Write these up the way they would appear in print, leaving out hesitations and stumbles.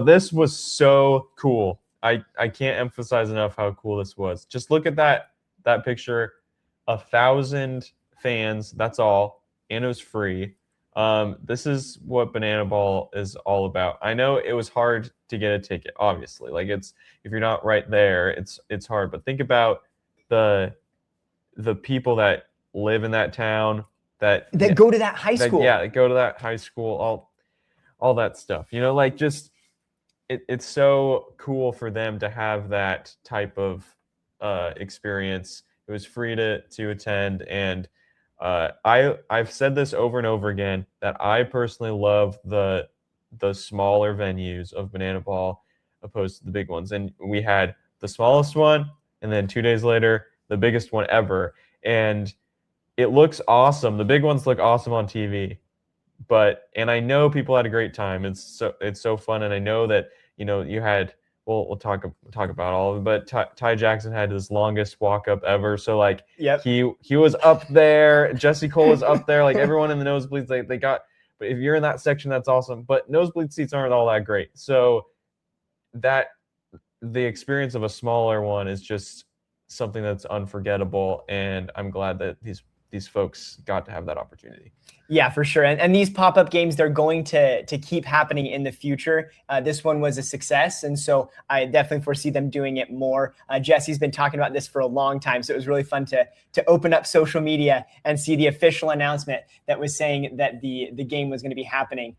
This was so cool. I can't emphasize enough how cool this was. Just look at that picture. 1,000 fans, that's all, and it was free. This is what Banana Ball is all about. I know it was hard to get a ticket, obviously. Like, it's, if you're not right there, it's hard. But think about the people that live in that town, that go to that high school. That go to that high school, all that stuff. You know, like, just it's so cool for them to have that type of experience. It was free to attend, and I've said this over and over again that I personally love the smaller venues of Banana Ball opposed to the big ones. And we had the smallest one, and then 2 days later, the biggest one ever. And it looks awesome. The big ones look awesome on TV. And I know people had a great time. It's so fun. And I know that, you know, you had, we'll talk about all of it, but Ty Jackson had his longest walk up ever. So, like, yep. he was up there. Jesse Cole was up there. Like, everyone in the nosebleeds, they got. But if you're in that section, that's awesome. But nosebleed seats aren't all that great. So the experience of a smaller one is just something that's unforgettable. And I'm glad that these folks got to have that opportunity. Yeah, for sure. And these pop-up games, they're going to keep happening in the future. This one was a success, and so I definitely foresee them doing it more. Jesse's been talking about this for a long time, so it was really fun to open up social media and see the official announcement that was saying that the game was going to be happening.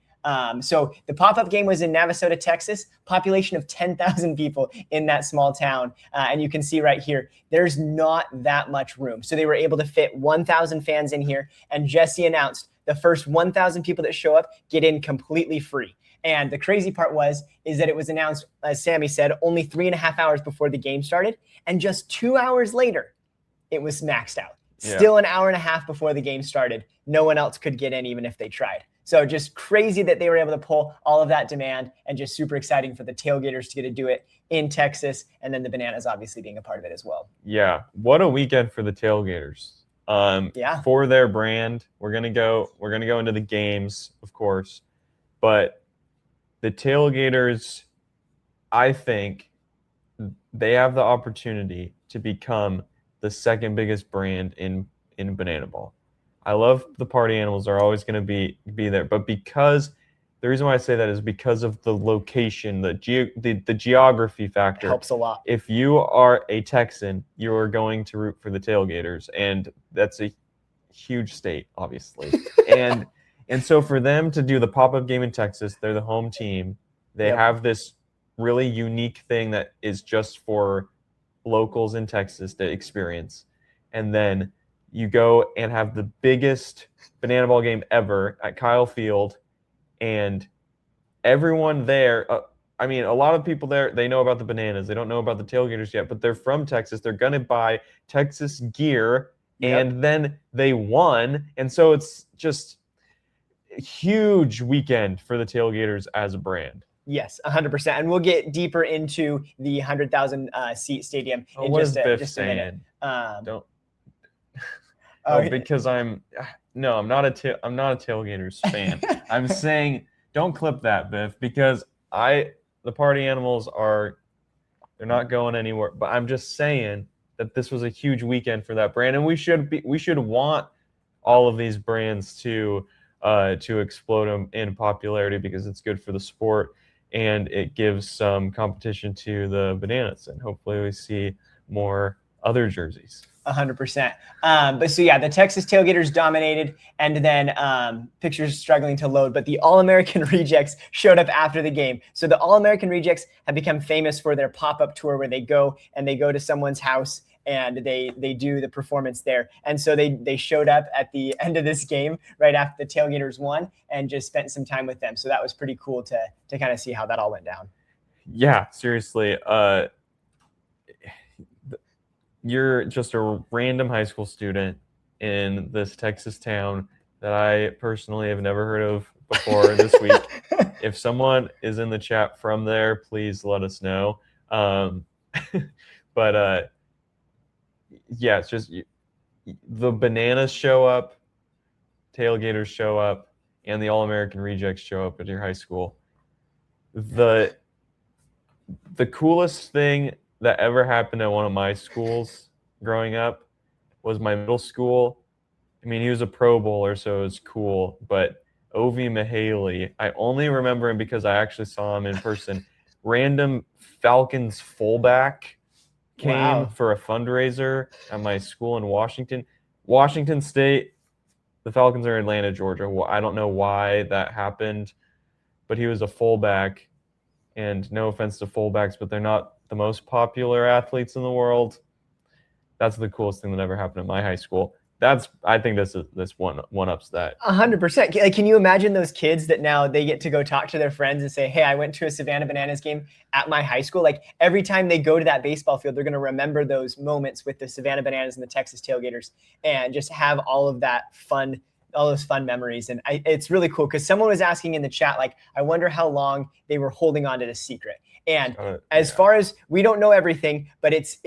So the pop-up game was in Navasota, Texas, population of 10,000 people in that small town. And you can see right here, there's not that much room. So they were able to fit 1,000 fans in here. And Jesse announced the first 1,000 people that show up get in completely free. And the crazy part is that it was announced, as Sammy said, only 3.5 hours before the game started. And just 2 hours later, it was maxed out. Yeah. Still an hour and a half before the game started. No one else could get in even if they tried. So just crazy that they were able to pull all of that demand, and just super exciting for the tailgaters to get to do it in Texas, and then the Bananas obviously being a part of it as well. Yeah, what a weekend for the tailgaters. Yeah. For their brand, we're gonna go into the games, of course, but the tailgaters, I think they have the opportunity to become the second biggest brand in Banana Ball. I love the party animals are always going to be there, but because the reason why I say that is because of the location, the geography factor. It helps a lot. If you are a Texan, you are going to root for the tailgaters, and that's a huge state, obviously. and so for them to do the pop-up game in Texas, they're the home team. They have this really unique thing that is just for locals in Texas to experience, and then you go and have the biggest Banana Ball game ever at Kyle Field, and everyone there, I mean, a lot of people there, they know about the Bananas. They don't know about the tailgaters yet, but they're from Texas. They're going to buy Texas gear, and then they won. And so it's just a huge weekend for the tailgaters as a brand. Yes, 100%. And we'll get deeper into the 100,000 seat stadium in just a minute. Don't. Because I'm not a tailgaters fan. I'm saying don't clip that, Biff, because the party animals they're not going anywhere. But I'm just saying that this was a huge weekend for that brand, and we should want all of these brands to explode them in popularity, because it's good for the sport and it gives some competition to the Bananas, and hopefully we see more other jerseys. 100%. But so yeah, the Texas tailgaters dominated, and then pictures struggling to load, but the All-American Rejects showed up after the game. So the All-American Rejects have become famous for their pop-up tour, where they go to someone's house and they do the performance there. And so they showed up at the end of this game right after the tailgaters won, and just spent some time with them. So that was pretty cool to kind of see how that all went down. Yeah, seriously. You're just a random high school student in this Texas town that I personally have never heard of before this week. If someone is in the chat from there, please let us know. But yeah, it's just the Bananas show up, tailgaters show up, and the All-American Rejects show up at your high school. The The coolest thing that ever happened at one of my schools growing up was my middle school. I mean, he was a Pro Bowler, so it was cool. But Ovi Mihaly, I only remember him because I actually saw him in person. Random Falcons fullback came for a fundraiser at my school in Washington State. The Falcons are in Atlanta, Georgia. I don't know why that happened, but he was a fullback. And no offense to fullbacks, but they're not the most popular athletes in the world. That's the coolest thing that ever happened at my high school. I think this one ups that. 100%. Like, can you imagine those kids that now they get to go talk to their friends and say, hey, I went to a Savannah Bananas game at my high school. Like every time they go to that baseball field, they're going to remember those moments with the Savannah Bananas and the Texas Tailgaters and just have all of that fun, all those fun memories. And it's really cool because someone was asking in the chat, like, I wonder how long they were holding on to this secret. And as far as we don't know everything, but it's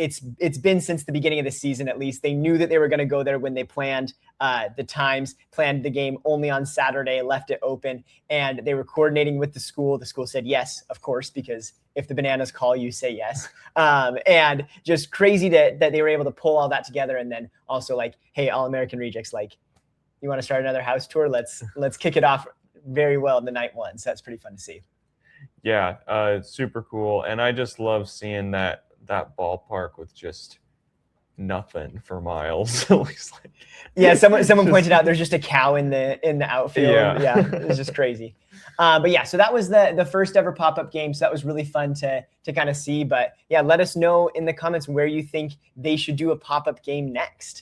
been since the beginning of the season, at least. They knew that they were going to go there when they planned the times, planned the game only on Saturday, left it open, and they were coordinating with the school. The school said yes, of course, because if the Bananas call, you say yes. And just crazy that they were able to pull all that together. And then also like, hey, All-American Rejects, like, you want to start another house tour? Let's kick it off very well in the night one. So that's pretty fun to see. Yeah, it's super cool. And I just love seeing that ballpark with just nothing for miles. Yeah, someone pointed out there's just a cow in the outfield. Yeah, it's just crazy. But yeah, so that was the first ever pop-up game. So that was really fun to kind of see. But yeah, let us know in the comments where you think they should do a pop-up game next.